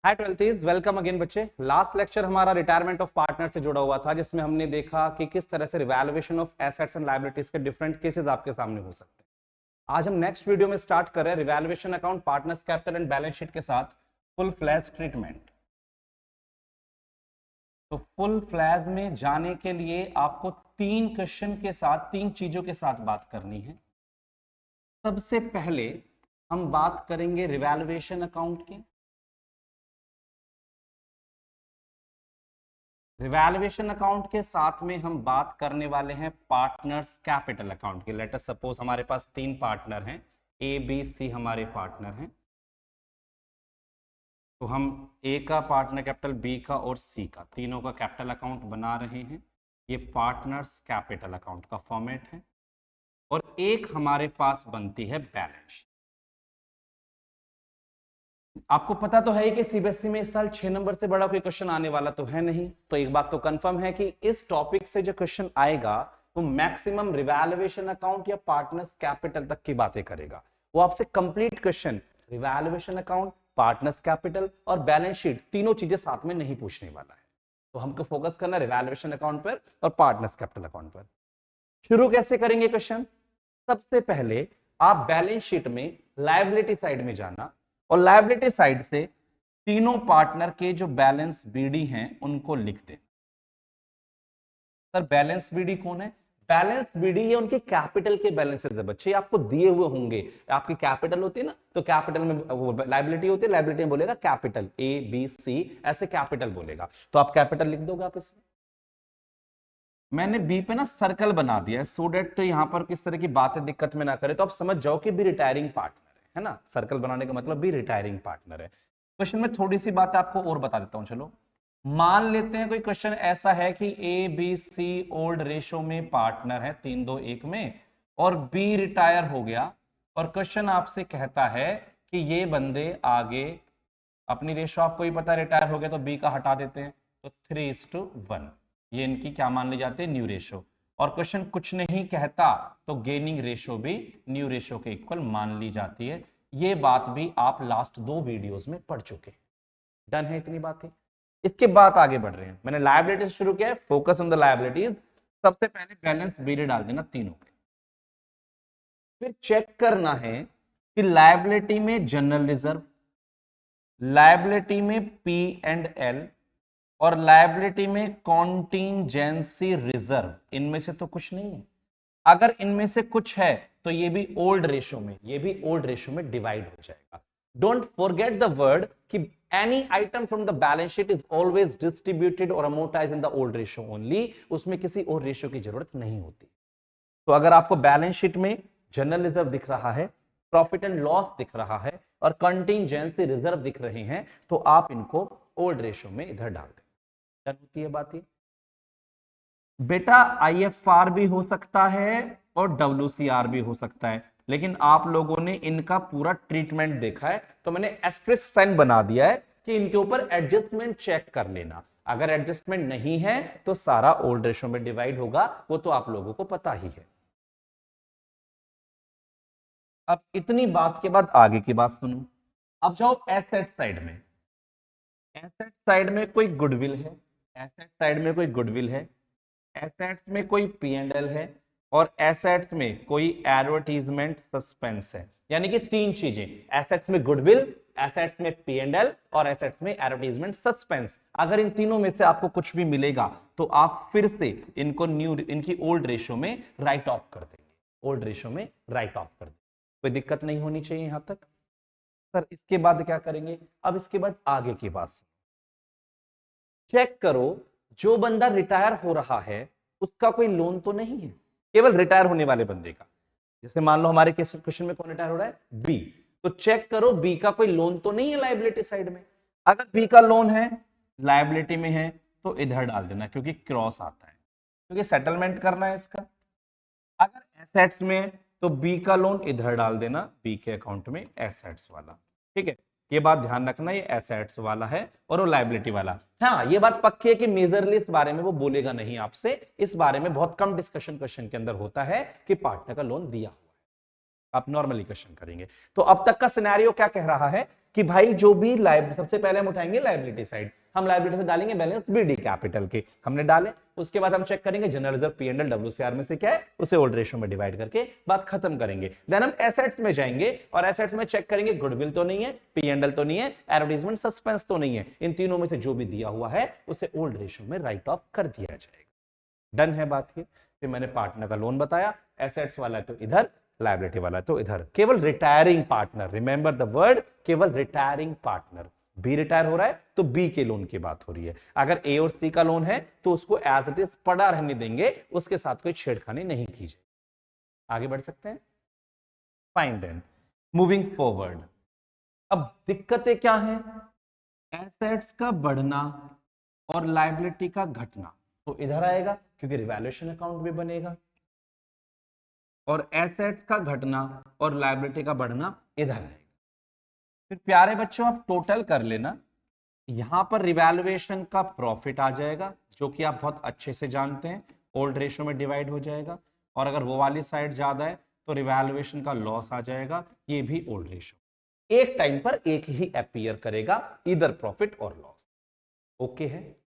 हाय ट्वेल्थीज, welcome again बच्चे। Last lecture हमारा retirement of partner से जुड़ा हुआ था, जिसमें हमने देखा कि किस तरह से revaluation of assets and liabilities के डिफरेंट केसेस आपके सामने हो सकते हैं। आज हम नेक्स्ट वीडियो में स्टार्ट कर रहे हैं revaluation account, partners capital and balance sheet के साथ फुल फ्लैश ट्रीटमेंट। तो फुल फ्लैश में जाने के लिए आपको तीन क्वेश्चन के साथ, तीन चीजों के साथ बात करनी है। सबसे पहले हम बात करेंगे रिवैल्यूएशन अकाउंट की। रिवैल्यूएशन अकाउंट के साथ में हम बात करने वाले हैं पार्टनर्स कैपिटल अकाउंट की। लेट अस सपोज हमारे पास तीन पार्टनर हैं, ए बी सी हमारे पार्टनर हैं। तो हम ए का पार्टनर कैपिटल, बी का और सी का, तीनों का कैपिटल अकाउंट बना रहे हैं। ये पार्टनर्स कैपिटल अकाउंट का फॉर्मेट है। और एक हमारे पास बनती है बैलेंस शीट। आपको पता तो है कि सीबीएसई में इस साल 6 नंबर से बड़ा कोई क्वेश्चन आने वाला तो है नहीं। तो एक बात तो कंफर्म है कि इस टॉपिक से जो क्वेश्चन आएगा वो मैक्सिमम रिवैल्यूएशन अकाउंट या पार्टनर्स कैपिटल तक की बातें करेगा। वो आपसे complete question revaluation account, partners capital और बैलेंस शीट तीनों चीजें साथ में नहीं पूछने वाला है। तो हमको फोकस करना रिवैल्यूएशन अकाउंट पर और पार्टनर्स कैपिटल अकाउंट पर। शुरू कैसे करेंगे क्वेश्चन? सबसे पहले आप बैलेंस शीट में लायबिलिटी साइड में जाना और लायबिलिटी साइड से तीनों पार्टनर के जो बैलेंस बीडी हैं उनको लिख दें। सर बैलेंस बीडी कौन है? बैलेंस बीडी ये उनके कैपिटल के बैलेंसेस है बच्चे, आपको दिए हुए होंगे। आपकी कैपिटल होती है ना, तो कैपिटल में वो लायबिलिटी होती है, लायबिलिटी में बोलेगा कैपिटल, ए बी सी ऐसे कैपिटल बोलेगा। तो आप कैपिटल लिख दोगे आप इसमें। मैंने बी पे ना सर्कल बना दिया है सो डेट तो यहां पर किस तरह की बातें दिक्कत में ना करे, तो आप समझ जाओ कि बी रिटायरिंग पार्टनर है ना। सर्कल बनाने का मतलब बी रिटायरिंग पार्टनर है। क्वेश्चन में थोड़ी सी बात आपको और बता देता हूं। चलो मान लेते हैं कोई क्वेश्चन ऐसा है कि A B C old ratio में पार्टनर है 3-2-1 में, और बी रिटायर हो गया। और क्वेश्चन आपसे कहता है कि ये बंदे आगे अपनी रेशो, आपको ही पता रिटायर हो गया तो बी का हटा देते हैं, तो 3:1 ये इनकी क्या मान ली जाती है? New ratio. और क्वेश्चन कुछ नहीं कहता तो गेनिंग रेशो भी न्यू रेशो के इक्वल मान ली जाती है। ये बात भी आप लास्ट 2 वीडियोस में पढ़ चुके हैं। डन है इतनी बातें। इसके बाद आगे बढ़ रहे हैं। मैंने लायबिलिटी शुरू किया है, फोकस ऑन द लायबिलिटीज। सबसे पहले बैलेंस बीडी डाल देना तीनों के। फिर चेक करना है कि लायबिलिटी में जनरल रिजर्व, लायबिलिटी में पी एंड एल और लायबिलिटी में कॉन्टिंजेंसी रिजर्व, इनमें से तो कुछ नहीं है। अगर इनमें से कुछ है तो ये भी ओल्ड रेशो में, ये भी ओल्ड रेशो में डिवाइड हो जाएगा। डोंट फॉरगेट द वर्ड कि any item from the balance sheet is always distributed or amortized in the old ratio only, उसमें किसी और रेशो की जरूरत नहीं होती। तो अगर आपको बैलेंस शीट में जनरल रिजर्व दिख रहा है, प्रॉफिट एंड लॉस दिख रहा है और कंटिंजेंसी रिजर्व दिख रहे हैं, तो आप इनको ओल्ड रेशो में इधर डाल दें। क्या होती है बात? ये बेटा आईएफआर भी हो सकता है और डब्ल्यूसीआर भी हो सकता है, लेकिन आप लोगों ने इनका पूरा ट्रीटमेंट देखा है तो मैंने एस्टेरिस्क साइन बना दिया है कि इनके ऊपर एडजस्टमेंट चेक कर लेना। अगर एडजस्टमेंट नहीं है तो सारा ओल्ड रेशो में डिवाइड होगा, वो तो आप लोगों को पता ही है। अब इतनी बात के बाद आगे की बात सुनो। अब जाओ एसेट साइड में। एसेट साइड में कोई गुडविल है, एसेट साइड में कोई गुडविल है, एसेट्स में कोई पी&एल है और एसेट्स में कोई एडवर्टीजमेंट सस्पेंस है। यानी कि तीन चीजें, एसेट्स में गुडविल, एसेट्स में पी&एल और एसेट्स में एडवर्टीजमेंट सस्पेंस। अगर इन तीनों में से आपको कुछ भी मिलेगा तो आप फिर से इनको इनकी ओल्ड रेशो में राइट ऑफ कर देंगे, ओल्ड रेशो में राइट ऑफ कर देंगे। कोई दिक्कत नहीं होनी चाहिए यहां तक। सर इसके बाद क्या करेंगे? अब इसके बाद आगे की बात चेक करो। जो बंदा रिटायर हो रहा है उसका कोई लोन तो नहीं है, केवल रिटायर होने वाले बंदे का। जैसे मान लो हमारे क्वेश्चन में कौन रिटायर हो रहा है? बी। तो चेक करो बी का कोई लोन तो नहीं है लायबिलिटी साइड में। अगर बी का लोन है, लायबिलिटी में है, तो इधर डाल देना क्योंकि क्रॉस आता है, क्योंकि सेटलमेंट करना है इसका। अगर एसेट्स में तो बी का लोन इधर डाल देना, बी के अकाउंट में एसेट्स वाला। ठीक है, ये बात ध्यान रखना, ये एसेट्स वाला है और वो लायबिलिटी वाला। हाँ ये बात पक्की है कि मेजरली इस बारे में वो बोलेगा नहीं आपसे, इस बारे में बहुत कम डिस्कशन क्वेश्चन के अंदर होता है कि पार्टनर का लोन दिया हुआ है, आप नॉर्मली क्वेश्चन करेंगे। तो अब तक का सिनेरियो क्या कह रहा है कि भाई जो भी लाइबिलिटी, सबसे पहले हम उठाएंगे लाइबिलिटी साइड, हम लाइबिलिटी से डालेंगे बैलेंस बीडी कैपिटल के, हमने डाले, उसके बाद हम चेक करेंगे general reserve P and L WCR में से क्या है, उसे ओल्ड रेशियो में डिवाइड करके बात खत्म करेंगे। देन हम एसेट्स में जाएंगे और एसेट्स में चेक करेंगे गुडविल तो नहीं है, पी एंड एल तो नहीं है, एडवर्टाइजमेंट सस्पेंस तो नहीं है, इन तीनों में से जो भी दिया हुआ है उसे ओल्ड रेशियो में राइट ऑफ कर दिया जाएगा। डन है बात ये। फिर मैंने पार्टनर का लोन बताया, एसेट्स वाला है तो इधर, लायबिलिटी वाला है तो इधर, केवल retiring partner, remember the word, केवल रिटायरिंग पार्टनर, बी रिटायर हो रहा है तो बी के लोन की बात हो रही है। अगर ए और सी का लोन है तो उसको एज इट इज पड़ा रहने देंगे, उसके साथ कोई छेड़खानी नहीं की जाए। आगे बढ़ सकते हैं, फाइन देन मूविंग फॉरवर्ड। अब दिक्कतें क्या हैं, एसेट्स का बढ़ना और लायबिलिटी का घटना तो इधर आएगा क्योंकि रिवैल्यूएशन अकाउंट भी बनेगा, और एसेट्स का घटना और लायबिलिटी का बढ़ना इधर आएगा। फिर प्यारे बच्चों आप टोटल कर लेना, यहां पर रिवैल्यूएशन का प्रॉफिट आ जाएगा जो कि आप बहुत अच्छे से जानते हैं, ओल्ड रेशियो में डिवाइड हो जाएगा, और अगर वो वाली साइड ज्यादा है तो रिवैल्यूएशन का लॉस आ जाएगा, ये भी ओल्ड रेशियो, एक टाइम पर एक ही अपीयर करेगा, इधर प्रॉफिट और लॉस। ओके है,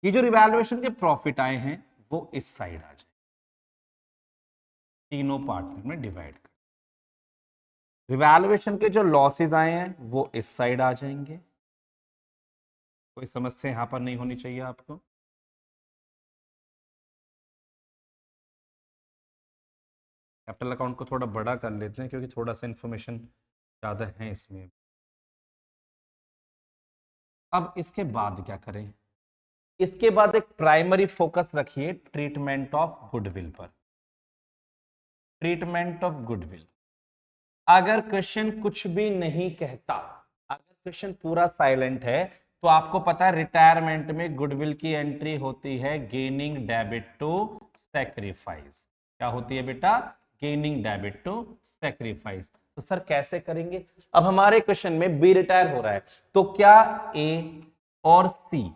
ये जो रिवैल्यूएशन के प्रॉफिट आए हैं वो इस साइड आ जाए, तीनों पार्ट में डिवाइड कर, रिवैल्यूएशन के जो लॉसेस आए हैं वो इस साइड आ जाएंगे। कोई समस्या यहां पर नहीं होनी चाहिए आपको। कैपिटल अकाउंट को थोड़ा बड़ा कर लेते हैं क्योंकि थोड़ा सा इंफॉर्मेशन ज्यादा है इसमें। अब इसके बाद क्या करें, इसके बाद एक प्राइमरी फोकस रखिए ट्रीटमेंट ऑफ गुडविल पर, ट्रीटमेंट ऑफ गुडविल। अगर क्वेश्चन कुछ भी नहीं कहता, अगर क्वेश्चन पूरा साइलेंट है, तो आपको पता है रिटायरमेंट में गुडविल की एंट्री होती है गेनिंग डेबिट टू सैक्रिफाइस। क्या होती है बेटा, गेनिंग डेबिट टू सैक्रिफाइस। तो सर कैसे करेंगे, अब हमारे क्वेश्चन में बी रिटायर हो रहा है तो क्या ए और सी,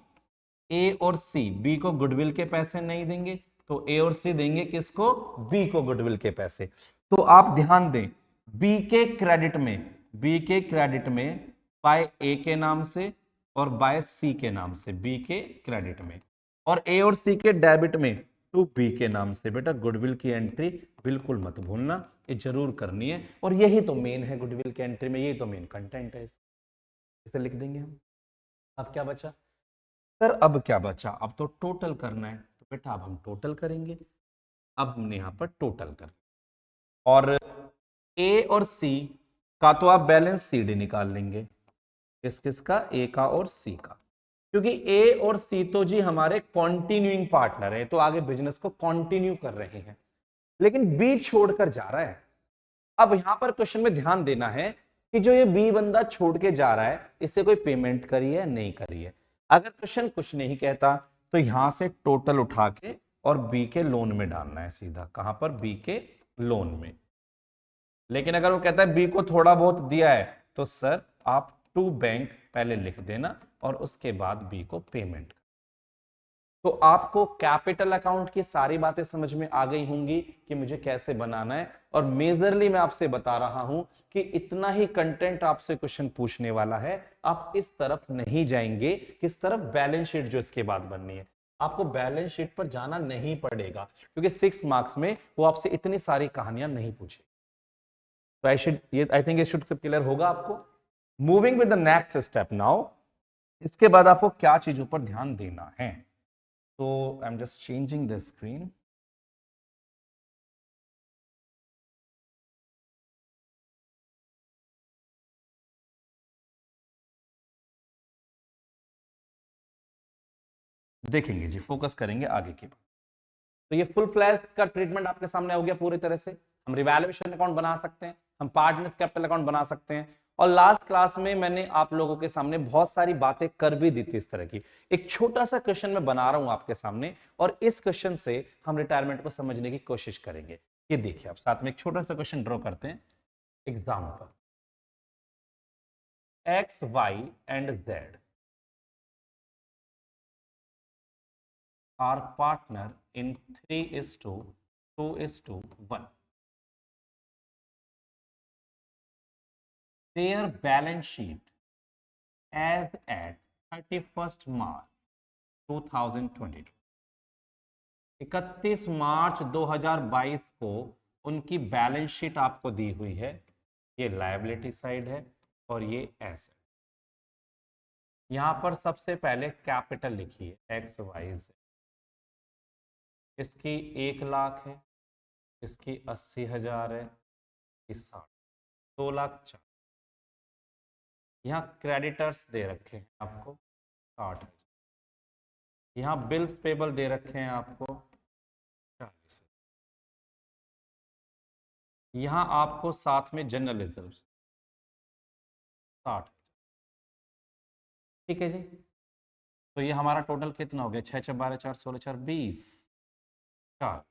ए और सी बी को गुडविल के पैसे नहीं देंगे, तो ए और सी देंगे किसको, बी को गुडविल के पैसे। तो आप ध्यान दें, बी के क्रेडिट में, बी के क्रेडिट में बाय ए के नाम से और बाय सी के नाम से, बी के क्रेडिट में, और ए और सी के डेबिट में टू बी के नाम से। बेटा गुडविल की एंट्री बिल्कुल मत भूलना, ये जरूर करनी है, और यही तो मेन है गुडविल की एंट्री में, यही तो मेन कंटेंट है, इसे लिख देंगे हम। अब क्या बचा सर, अब क्या बचा, अब तो टोटल करना है, तो बेटा अब हम टोटल करेंगे। अब हमने यहां पर टोटल कर, और ए और सी का तो आप बैलेंस सीडी निकाल लेंगे, किस किस का, ए का और सी का, क्योंकि ए और सी तो जी हमारे कॉन्टिन्यूइंग पार्टनर है, तो आगे बिजनेस को कंटिन्यू कर रहे हैं, लेकिन बी छोड़कर जा रहा है। अब यहां पर क्वेश्चन में ध्यान देना है कि जो ये बी बंदा छोड़ के जा रहा है, इससे कोई पेमेंट करी है नहीं करी है। अगर क्वेश्चन कुछ नहीं कहता तो यहां से टोटल उठा के और बी के लोन में डालना है सीधा, कहां पर, बी के लोन में। लेकिन अगर वो कहता है बी को थोड़ा बहुत दिया है, तो सर आप टू बैंक पहले लिख देना और उसके बाद बी को पेमेंट। तो आपको कैपिटल अकाउंट की सारी बातें समझ में आ गई होंगी कि मुझे कैसे बनाना है, और मेजरली मैं आपसे बता रहा हूं कि इतना ही कंटेंट आपसे क्वेश्चन पूछने वाला है, आप इस तरफ नहीं जाएंगे, किस तरफ, बैलेंस शीट जो इसके बाद बननी है, आपको बैलेंस शीट पर जाना नहीं पड़ेगा, क्योंकि 6 मार्क्स में वो आपसे इतनी सारी कहानियां नहीं पूछे। तो आई थिंक ये शुड क्लियर होगा आपको। Moving with the next step now, इसके बाद आपको क्या चीजों पर ध्यान देना है, so I'm just changing the screen. देखेंगे जी, फोकस करेंगे आगे की बात। तो ये फुल फ्लैश का ट्रीटमेंट आपके सामने हो गया पूरी तरह से। हम रिवैल्यूएशन अकाउंट बना सकते हैं, हम पार्टनर्स कैपिटल अकाउंट बना सकते हैं, और लास्ट क्लास में मैंने आप लोगों के सामने बहुत सारी बातें कर भी दी थी इस तरह की। एक छोटा सा क्वेश्चन मैं बना रहा हूं आपके सामने, और इस क्वेश्चन से हम रिटायरमेंट को समझने की कोशिश करेंगे। ये देखिए, आप साथ में एक छोटा सा क्वेश्चन ड्रॉ करते हैं। Example, X Y and Z are partner in 3:2:1. Their balance sheet as at 31 March 2022, 31 March 2022 को उनकी बैलेंस शीट आपको दी हुई है। ये लायबिलिटी साइड है और ये एसेट। यहां पर सबसे पहले कैपिटल लिखिए एक्स वाई जेड। इसकी 1 लाख है, इसकी 80,000 है, इस 60, 2,04,000। यहाँ क्रेडिटर्स दे रखे हैं आपको 60,000। यहाँ बिल्स पेबल दे रखे हैं आपको 40,000। यहाँ आपको साथ में जनरल रिजर्व 60,000। ठीक है जी। तो ये हमारा टोटल कितना हो गया? 6 6 12 4 16 4 20 4।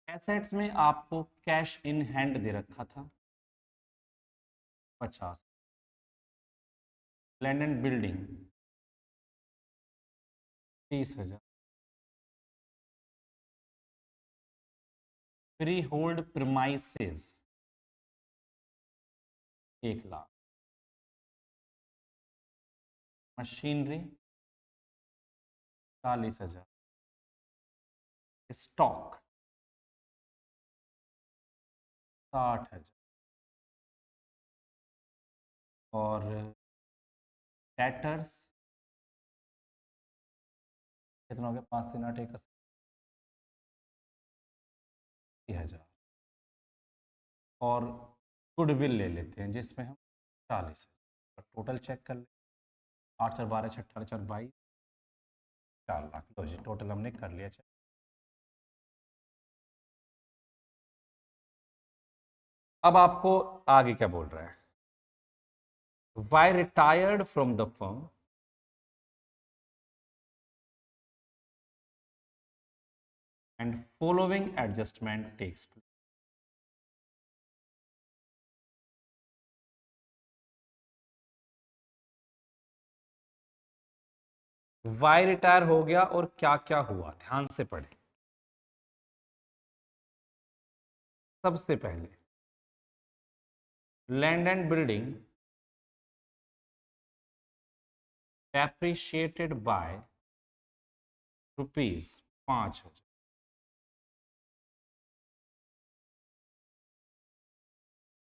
एसेट्स में आपको कैश इन हैंड दे रखा था 50। Land and building 30,000। Free hold premises 1,00,000। Machinery 40,000। Stock 60,000। और डेटर्स कितना हो गया? 5 3 8 1 80,000। और गुडविल ले लेते हैं जिसमें हम 40,000। टोटल चेक कर ले। 8 4 12 6 18 4 22 4,00,000। लो जी, टोटल हमने कर लिया। चेक। अब आपको आगे क्या बोल रहा है? Y retired from the firm and following adjustment takes place. Y retire हो गया और क्या क्या हुआ, ध्यान से पढ़े। सबसे पहले land and building appreciated by ₹5,000।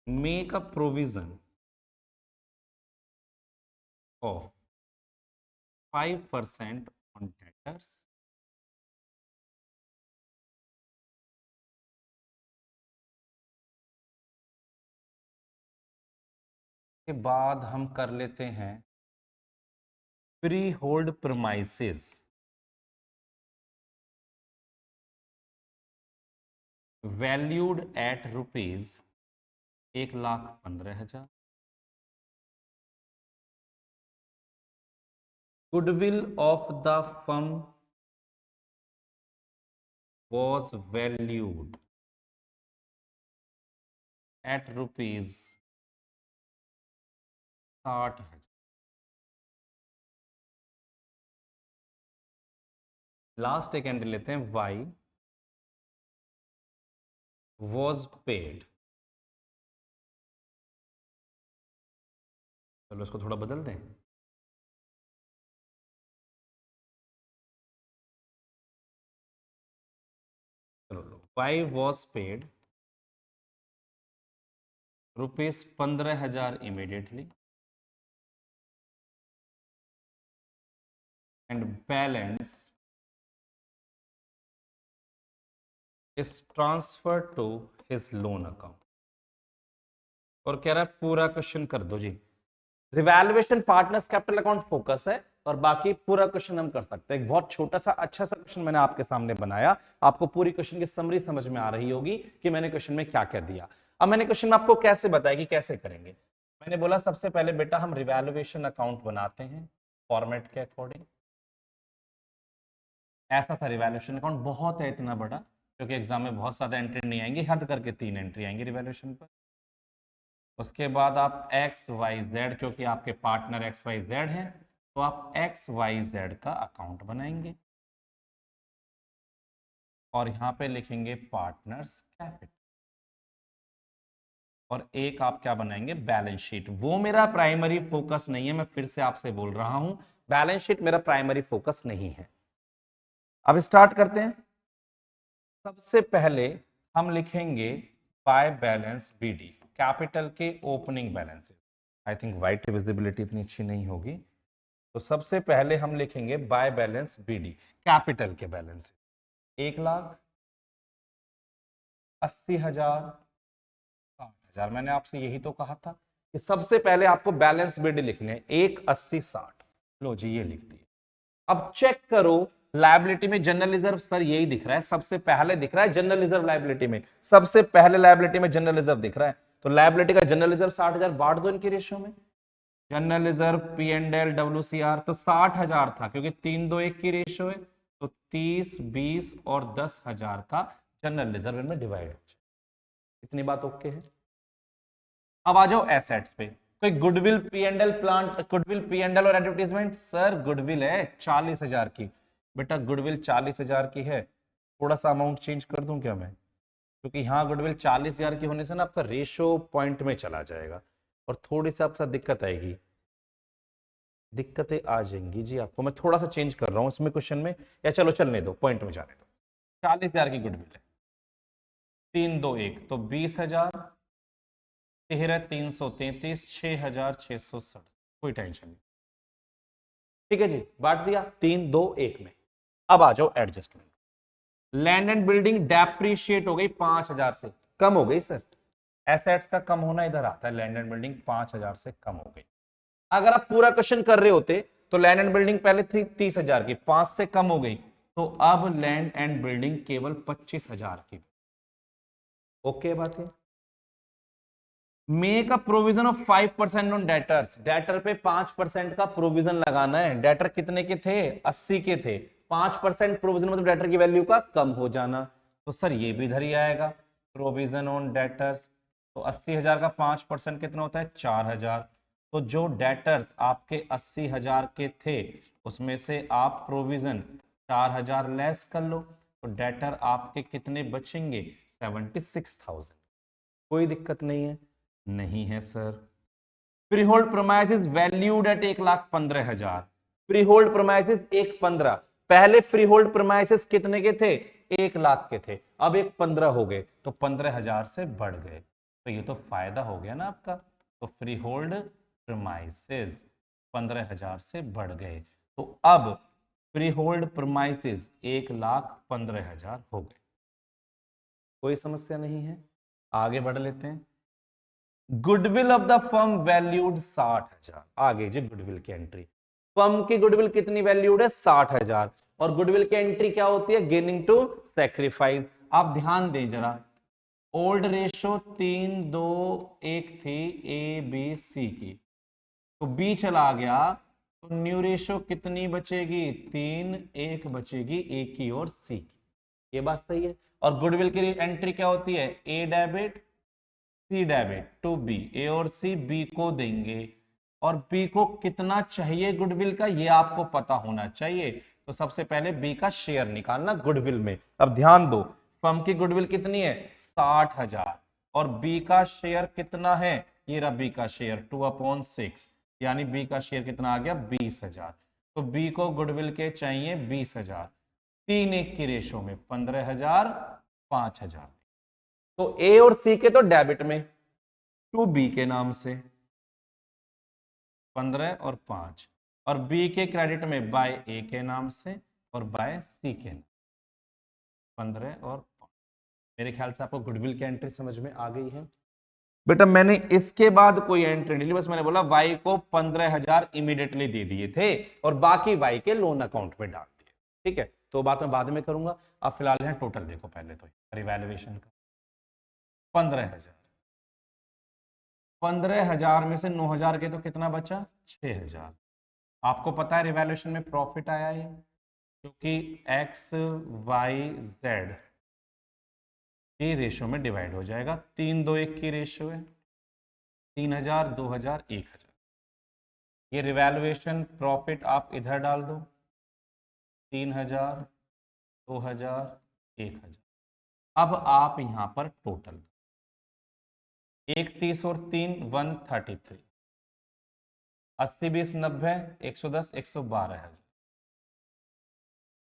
Make a provision of 5% on debtors के बाद हम कर लेते हैं free hold premises valued at ₹1,15,000। Goodwill of the firm was valued at ₹60,000। Last एक एंट्री लेते हैं, वाई was paid। चलो इसको थोड़ा बदल दें। चलो Y was paid ₹15,000 immediately and balance is transferred to his loan account। और कह रहा है पूरा क्वेश्चन कर दो जी। Revaluation partners capital account focus है और बाकी पूरा क्वेश्चन हम कर सकते हैं। एक बहुत छोटा सा अच्छा सा क्वेश्चन मैंने आपके सामने बनाया, आपको पूरी क्वेश्चन की समरी समझ में आ रही होगी कि मैंने क्वेश्चन में क्या क्या दिया। अब मैंने क्वेश्चन में आपको कैसे बताया कि कैसे करेंगे। मैंने बोला सबसे पहले बेटा हम रिवैल्यूएशन अकाउंट बनाते हैं फॉर्मेट के अकॉर्डिंग। ऐसा था रिवैल्यूएशन अकाउंट, बहुत है इतना बड़ा क्योंकि एग्जाम में बहुत ज्यादा एंट्री नहीं आएंगी, हद करके 3 एंट्री आएंगी रिवैल्यूएशन पर। उसके बाद आप एक्स वाई जेड, क्योंकि आपके पार्टनर एक्स वाई जेड हैं, तो आप एक्स वाई जेड का अकाउंट बनाएंगे और यहां पे लिखेंगे पार्टनर्स कैपिटल। और एक आप क्या बनाएंगे, बैलेंस शीट। वो मेरा प्राइमरी फोकस नहीं है, मैं फिर से आपसे बोल रहा हूं, बैलेंस शीट मेरा प्राइमरी फोकस नहीं है। अब स्टार्ट करते हैं। सबसे पहले हम लिखेंगे बाय बैलेंस बीडी, कैपिटल के opening balances. I think white visibility इतनी अच्छी नहीं होगी, तो सबसे पहले हम लिखेंगे बाय बैलेंस बीडी, कैपिटल के बैलेंस 1,80,000, 60,000। मैंने आपसे यही तो कहा था कि सबसे पहले आपको बैलेंस बीडी लिखने हैं, 1,80,60। लो जी, ये लिख दिए। अब चेक करो लायबिलिटी में जनरल रिजर्व, सर यही दिख रहा है, सबसे पहले दिख रहा है जनरल रिजर्व लायबिलिटी में, सबसे पहले लायबिलिटी में जनरल रिजर्व दिख रहा है, तो लायबिलिटी का जनरल रिजर्व 60,000, बांट दो इनके रेशियो में। General reserve P and L WCR तो 60,000 था, क्योंकि 3-2-1 की रेशियो है, तो 30, 20 और 10,000 का जनरल रिजर्व में डिवाइड हो जाए। इतनी बात ओके है। अब आ जाओ एसेट्स पे। कोई goodwill P and L plant, goodwill P and L और एडवर्टीजमेंट, सर गुडविल है 40,000 की। बेटा गुडविल 40,000 की है, थोड़ा सा अमाउंट चेंज कर दूं क्या मैं, क्योंकि यहाँ गुडविल 40,000 की होने से ना आपका रेशो पॉइंट में चला जाएगा और थोड़ी सी आपका दिक्कत आएगी, दिक्कतें आ जाएंगी जी आपको। मैं थोड़ा सा चेंज कर रहा हूँ इसमें क्वेश्चन में, या चलो चलने दो, पॉइंट में जाने दो। 40,000 की गुडविल है, 3-2-1 तो 20,000, 13,333, 6,660, कोई टेंशन नहीं। ठीक है जी, बांट दिया 3-2-1 में। अब आ जाओ adjustment. Land and building depreciate हो गई 5,000 से कम हो गई सर, एसेट्स का कम होना इधर आता है, लैंड एंड बिल्डिंग 5,000 से कम हो गई। अगर आप पूरा क्वेश्चन कर रहे होते तो लैंड एंड बिल्डिंग पहले थी 30,000 की, 5 से कम हो गई, तो अब लैंड एंड बिल्डिंग केवल 25,000 की। ओके बात है। Make a provision of 5% on debtors, debtor पे 5% का प्रोविजन लगाना है। डेटर कितने के थे, 80 के थे, 5% प्रोविजन मतलब डेटर की वैल्यू का कम हो जाना, तो सर ये भी इधर ही आएगा, प्रोविजन ऑन डेटर्स। तो 80,000 का 5% कितना होता है, 4,000। तो जो डेटर्स आपके 80,000 के थे उसमें से आप प्रोविजन 4,000 लेस कर लो, तो डेटर आपके कितने बचेंगे, 76,000। कोई दिक्कत नहीं है, नहीं है sir. Free hold promises valued at 1,15,000, free hold promises 1,15, पहले फ्री होल्ड प्रोमाइसिस कितने के थे, 1,00,000 के थे, अब 1,15 हो गए, तो 15,000 से बढ़ गए, तो ये तो फायदा हो गया ना आपका। तो फ्री होल्ड प्रोमाइसिस 15,000 से बढ़ गए, तो अब फ्री होल्ड प्रोमाइसिस 1,15,000 हो गए। कोई समस्या नहीं है, आगे बढ़ लेते हैं। Goodwill of the firm valued 60,000, आगे जी गुडविल की एंट्री, फर्म की गुडविल कितनी वैल्यूड है, 60,000, और गुडविल की एंट्री क्या होती है, गेनिंग टू सैक्रिफाइस। आप ध्यान दें जरा, ओल्ड रेशो 3-2-1 थी ABC की, तो B चला गया, तो न्यू रेशो कितनी बचेगी, 3-1 बचेगी A की और C की। ये बात सही है। और गुडविल की एंट्री क्या होती है, A debit C debit to B, A और C B को देंगे, और B को कितना चाहिए गुडविल का ये आपको पता होना चाहिए, तो सबसे पहले B का शेयर निकालना गुडविल में। अब ध्यान दो, फर्म की गुडविल कितनी है, 60,000, और B का शेयर कितना है, ये रहा B का शेयर 2/6, यानी B का शेयर कितना आ गया, 20,000। तो B को गुडविल के चाहिए 20,000, 3-1 की रेशो में 15,000, 5,000। तो ए और सी के तो डेबिट में, टू बी के नाम से 15 और 5, और बी के क्रेडिट में बाय ए के नाम से और बाय सी के नाम, 15 और 5। मेरे ख्याल से आपको गुडविल की एंट्री समझ में आ गई है। बेटा मैंने इसके बाद कोई एंट्री नहीं ली, बस मैंने बोला वाई को 15,000 इमीडिएटली दे दिए थे और बाकी वाई के लोन अकाउंट में डाल दिए। ठीक है, तो बात मैं बाद में करूंगा, आप फिलहाल यहाँ टोटल देखो पहले तो रिवैल्यूएशन का। 15,000, 15,000 में से 9,000 के तो कितना बचा, 6,000। आपको पता है रिवैल्यूएशन में प्रॉफिट आया है, क्योंकि एक्स वाई जेड ये रेशियो में डिवाइड हो जाएगा, 3-2-1 की रेशियो है, 3,000, 2,000, 1,000। ये रिवैल्यूएशन प्रॉफिट आप इधर डाल दो, 3,000, 2,000, 1,000। अब आप यहां पर टोटल एक 30 और 3 133, 80 20 90 110 112,000,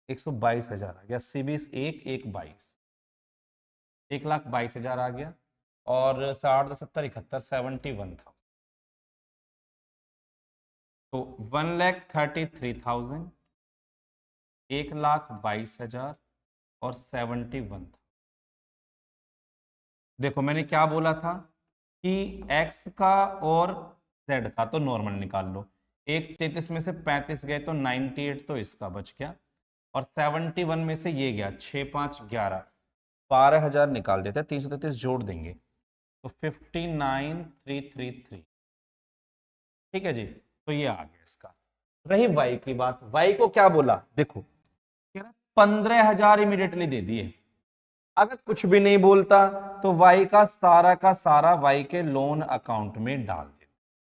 122,000 आ गया। 80 20 1 1 22, 1,22,000 आ गया। और 60 70 71 71,000, तो 1,33,000, 1,22,000 और 71। देखो मैंने क्या बोला था कि x का और z का तो नॉर्मल निकाल लो। एक 33 में से 35 गए तो 98, तो इसका बच गया। और 71 में से ये गया 6 5 11, 12,000 निकाल देते हैं, 333 जोड़ देंगे तो 59,333। ठीक है जी, तो ये आ गया इसका। रही y की बात, y को क्या बोला, देखो 15,000 इमीडिएटली दे दिए। अगर कुछ भी नहीं बोलता तो y का सारा y के लोन अकाउंट में डाल दे।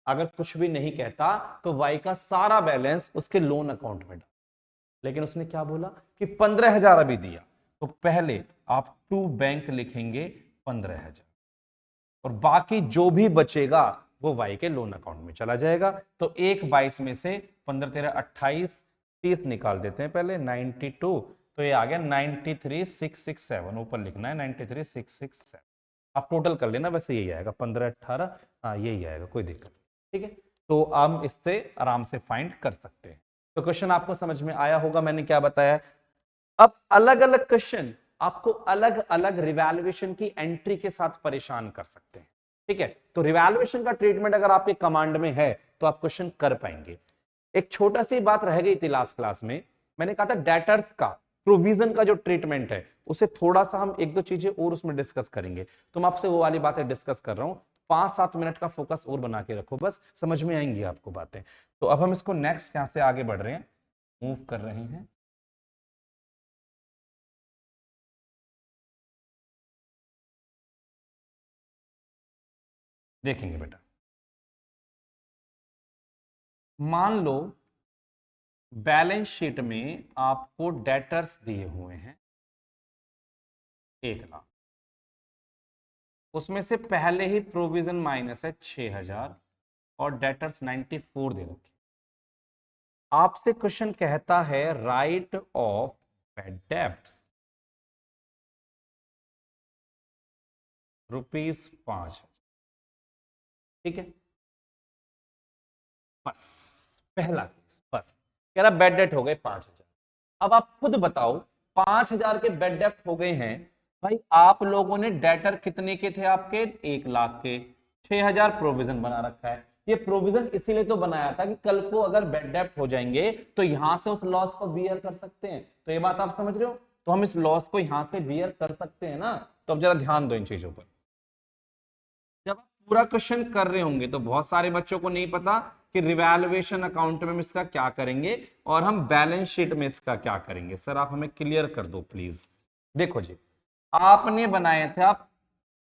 अगर कुछ भी नहीं कहता तो y का सारा बैलेंस उसके लोन अकाउंट में डाल। लेकिन उसने क्या बोला कि 15,000 अभी दिया, तो पहले आप टू बैंक लिखेंगे 15,000, और बाकी जो भी बचेगा वो y के लोन अकाउंट में चला जाएगा। तो 1 22 में से 15 13 28 30 निकाल देते हैं पहले, 92, तो ये आ गया 93,667। ऊपर लिखना है 93,667। आप टोटल कर लेना, वैसे यही आएगा 15 18, हाँ यही आएगा, कोई दिक्कत नहीं। ठीक है, तो हम इससे आराम से फाइंड कर सकते हैं। तो क्वेश्चन आपको समझ में आया होगा मैंने क्या बताया। अब अलग अलग क्वेश्चन आपको अलग अलग रिवैल्यूएशन की एंट्री के साथ परेशान कर सकते हैं। ठीक है, तो रिवैल्यूएशन का ट्रीटमेंट अगर आपके कमांड में है तो आप क्वेश्चन कर पाएंगे। एक छोटा सी बात रह गई थी लास्ट क्लास में, मैंने कहा था डेटर्स का प्रोविजन का जो ट्रीटमेंट है उसे थोड़ा सा हम एक दो चीजें और उसमें डिस्कस करेंगे। तो मैं आपसे वो वाली बातें डिस्कस कर रहा हूं। 5-7 मिनट का फोकस और बना के रखो, बस समझ में आएंगी आपको बातें। तो अब हम इसको नेक्स्ट यहां से आगे बढ़ रहे हैं, मूव कर रहे हैं। देखेंगे बेटा, मान लो बैलेंस शीट में आपको डेटर्स दिए हुए हैं 1,00,000, उसमें से पहले ही प्रोविजन माइनस है 6,000 और डेटर्स 94 दे रखे। आपसे क्वेश्चन कहता है राइट ऑफ बैड डेब्ट्स ₹5,000। ठीक है, बस पहला केस, बस कह रहा बेड डेट हो गए 5,000। अब आप खुद बताओ, 5,000 के बेड डेट हो गए हैं भाई। आप लोगों ने डेटर कितने के थे आपके, 1,00,000 के, 6,000 प्रोविजन बना रखा है। ये प्रोविजन इसीलिए तो बनाया था कि कल को अगर बेड डेट हो जाएंगे तो यहां से उस लॉस को बियर कर सकते हैं। तो ये बात आप समझ रहे हो, तो हम इस लॉस को यहां से बियर कर सकते हैं ना। तो अब जरा ध्यान दो इन चीजों पर। जब आप पूरा क्वेश्चन कर रहे होंगे तो बहुत सारे बच्चों को नहीं पता कि रिवैल्यूएशन अकाउंट में हम इसका क्या करेंगे और हम बैलेंस शीट में इसका क्या करेंगे। सर आप हमें क्लियर कर दो प्लीज। देखो जी, आपने बनाए थे आप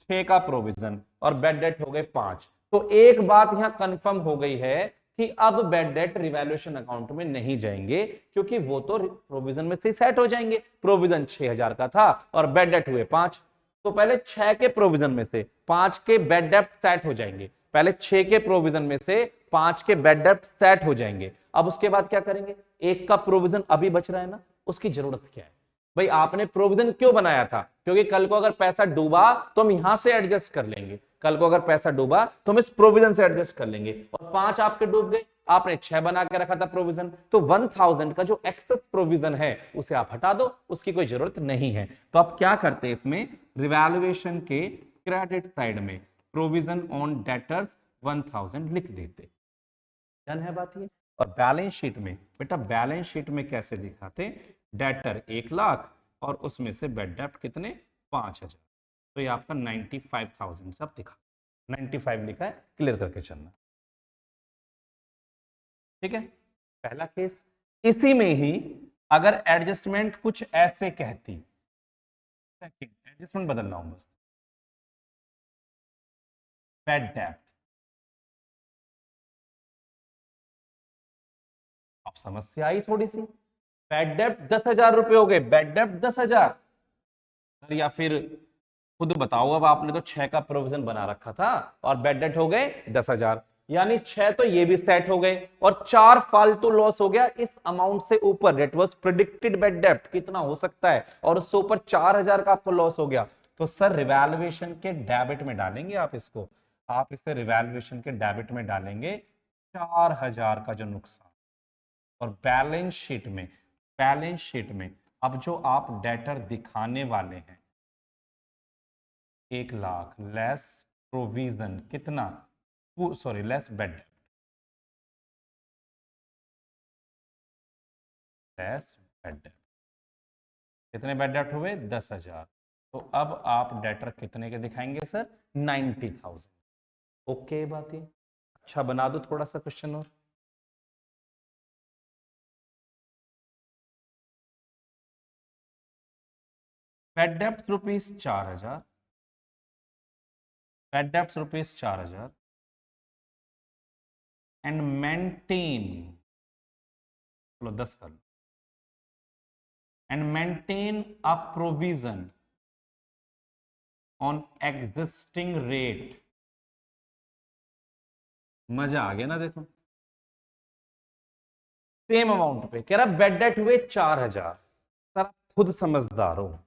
6 का प्रोविजन और बेड डेट हो गए 5, तो एक बात यहां कंफर्म हो गई है कि अब बेड डेट रिवैल्यूएशन अकाउंट में नहीं जाएंगे, क्योंकि वो तो प्रोविजन में से सेट हो जाएंगे। प्रोविजन 6,000 का था और बेड डेट हुए 5, तो पहले 6 के प्रोविजन में से 5 के बेड डेप्ट सेट हो जाएंगे। पहले 6 के प्रोविजन में से 5 के बेड डेप्ट सेट हो जाएंगे। अब उसके बाद क्या करेंगे, एक का प्रोविजन अभी बच रहा है ना, उसकी जरूरत क्या है भाई। आपने प्रोविजन क्यों बनाया था, क्योंकि कल को अगर पैसा डूबा तो हम यहां से एडजस्ट कर लेंगे। कल को अगर पैसा डूबा तो हम इस प्रोविजन से एडजस्ट कर लेंगे। और 5 आपके डूब गए, आपने 6 बना के रखा था प्रोविजन, तो 1,000 का जो एक्सेस प्रोविजन है उसे आप हटा दो, उसकी कोई जरूरत नहीं है। तो आप क्या करते हैं, इसमें रिवैल्यूएशन के क्रेडिट साइड में प्रोविजन ऑन डेटर्स 1,000 लिख देते। डन है बात ये। और बैलेंस शीट में बेटा, बैलेंस शीट में कैसे दिखाते, डेटर 1,00,000 और उसमें से बेड डेप्ट कितने, 5,000, तो ये आपका 95,000 सब दिखा, 95 लिखा है, क्लियर करके चलना। ठीक है, पहला केस। इसी में ही अगर एडजस्टमेंट कुछ ऐसे कहती, सेकंड एडजस्टमेंट बदलना हूं बस, बेड डेप्ट। अब समस्या आई थोड़ी सी, बेड डेप्ट 10,000 रुपए हो गए, बेड डेप्ट 10,000, या फिर खुद बताओ, अब आपने तो 6 का प्रोविजन बना रखा था और बैड डेट हो गए 10,000, यानी 6 तो ये भी सेट हो गए और 4 फालतू लॉस हो गया इस अमाउंट से ऊपर। Debt was predicted bad debt कितना हो सकता है और उससे ऊपर 4,000 का आपको लॉस हो गया, तो सर रिवैल्यूएशन के डेबिट में डालेंगे आप इसको, आप इसे रिवैल्यूएशन के डेबिट में डालेंगे 4,000 का जो नुकसान। और बैलेंस शीट में अब जो आप डेटर दिखाने वाले हैं 1,00,000 लेस प्रोविजन कितना, sorry less bad debt, less bad debt, कितने बैड डेट हुए 10,000, तो अब आप डेटर कितने के दिखाएंगे सर 90,000। ओके बात ये, अच्छा बना दो थोड़ा सा क्वेश्चन और। बैड डेप्ट रुपीज 4,000, बैड डेप्ट रुपीज 4,000 एंड मेंटेन, चलो 10 कर लो, and maintain a provision on existing rate. मजा आ गया ना, देखो सेम अमाउंट पे कह रहा बैड डेट हुए 4,000, सर आप खुद समझदार हो,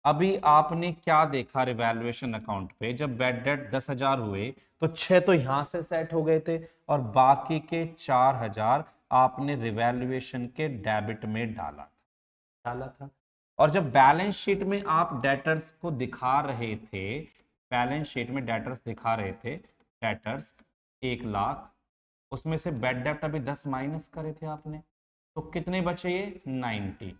अभी आपने क्या देखा रिवैल्यूएशन अकाउंट पे, जब बैड डेट 10,000 हुए तो 6 तो यहां से सेट हो गए थे और बाकी के 4,000 आपने रिवैल्यूएशन के डेबिट में डाला था। और जब बैलेंस शीट में आप डेटर्स को दिखा रहे थे, बैलेंस शीट में डेटर्स दिखा रहे थे, डेटर्स 1,00,000, उसमें से बैड डेट अभी 10 माइनस करे थे आपने, तो कितने बचे ये 90।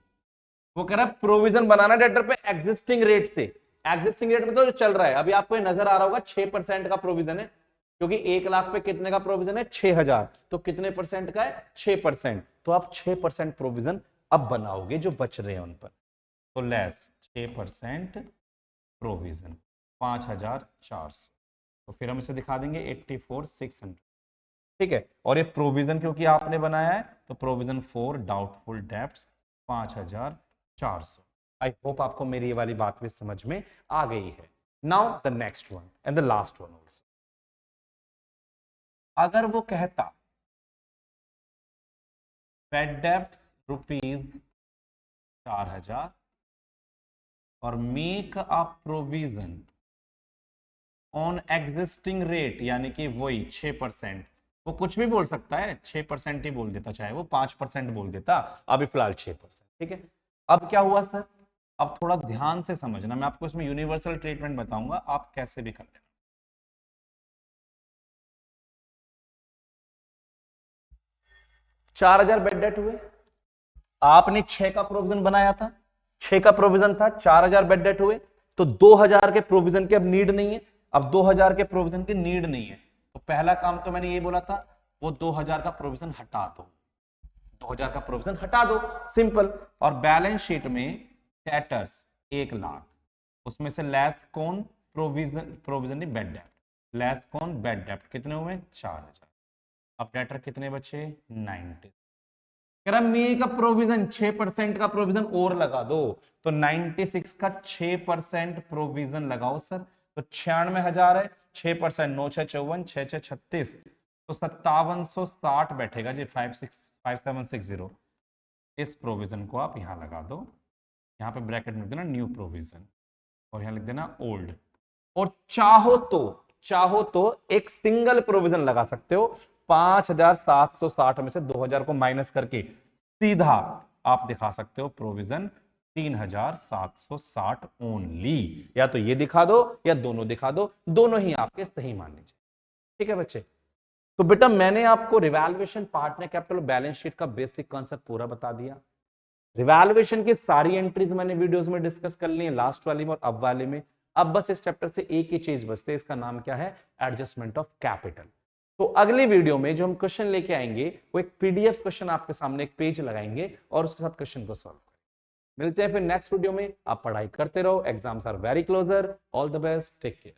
वो कह रहा है प्रोविजन बनाना डेटर पे एग्जिस्टिंग रेट से, एग्जिस्टिंग रेट में तो जो चल रहा है अभी आपको ये नजर आ रहा होगा 6% का प्रोविजन है, क्योंकि 1,00,000 पे कितने का प्रोविजन है 6,000, तो कितने परसेंट का है 6%, तो आप 6% प्रोविजन अब बनाओगे जो बच रहे हैं उन पर, तो लेस 6% प्रोविजन 5,400, तो फिर हम इसे दिखा देंगे 84,600, ठीक है। और ये प्रोविजन क्योंकि आपने बनाया है तो provision for doubtful debts 5,400। I hope आपको मेरी ये वाली बात भी समझ में आ गई है। Now the next one and the last one also, अगर वो कहता बैड डेब्ट्स रुपीज 4,000 और make a provision on existing rate, यानी कि वही 6%, वो कुछ भी बोल सकता है, 6% ही बोल देता, चाहे वो 5% बोल देता, अभी फिलहाल 6%, ठीक है। अब क्या हुआ सर, अब थोड़ा ध्यान से समझना, मैं आपको इसमें यूनिवर्सल ट्रीटमेंट बताऊंगा, आप कैसे भी कर लेना। 4,000 बेड डेट हुए, आपने 6 का प्रोविजन बनाया था, 6 का प्रोविजन था, 4,000 बेड डेट हुए, तो 2,000 के प्रोविजन की अब नीड नहीं है, अब 2,000 के प्रोविजन की नीड नहीं है, तो पहला काम तो मैंने ये बोला था, वो 2,000 का प्रोविजन हटा दो, 2,000 का प्रोविजन हटा दो, सिंपल। और बैलेंस शीट में डेटर्स 1,00,000, उसमें से लेस कौन, प्रोविजन नहीं बैड डेट, लेस कौन बैड डेट, कितने हुए 4,000, अब डेटर कितने बचे 90, मेक का प्रोविजन 6% का प्रोविजन और लगा दो, तो 96 का 6% प्रोविजन लगाओ सर, तो 96,000 है, 6%, 9 6 54, 6 6 36, तो 5760 बैठेगा जी, 5760। इस प्रोविजन को आप यहां लगा दो, यहां पे ब्रैकेट में लिख देना न्यू प्रोविजन और यहां लिख देना ओल्ड, और चाहो तो एक सिंगल प्रोविजन लगा सकते हो, 5,760 में से 2,000 को माइनस करके सीधा आप दिखा सकते हो प्रोविजन 3,760 ओनली, या तो ये दिखा दो या दोनों दिखा दो, दोनों ही आपके सही मान लीजिए, ठीक है बच्चे। तो बेटा मैंने आपको revaluation, partner capital, balance sheet का बेसिक कॉन्सेप्ट पूरा बता दिया, रिवैल्यूएशन की सारी एंट्रीज मैंने वीडियोस में डिस्कस कर ली है, लास्ट वाली में और अब वाले में। अब बस इस चैप्टर से एक ही चीज बचती है, इसका नाम क्या है, एडजस्टमेंट ऑफ कैपिटल। तो अगली वीडियो में जो हम क्वेश्चन लेके आएंगे वो एक पीडीएफ क्वेश्चन आपके सामने एक पेज लगाएंगे और उसके साथ क्वेश्चन को सॉल्व करेंगे। मिलते हैं फिर नेक्स्ट वीडियो में, आप पढ़ाई करते रहो, exams are very closer, all the best, take care.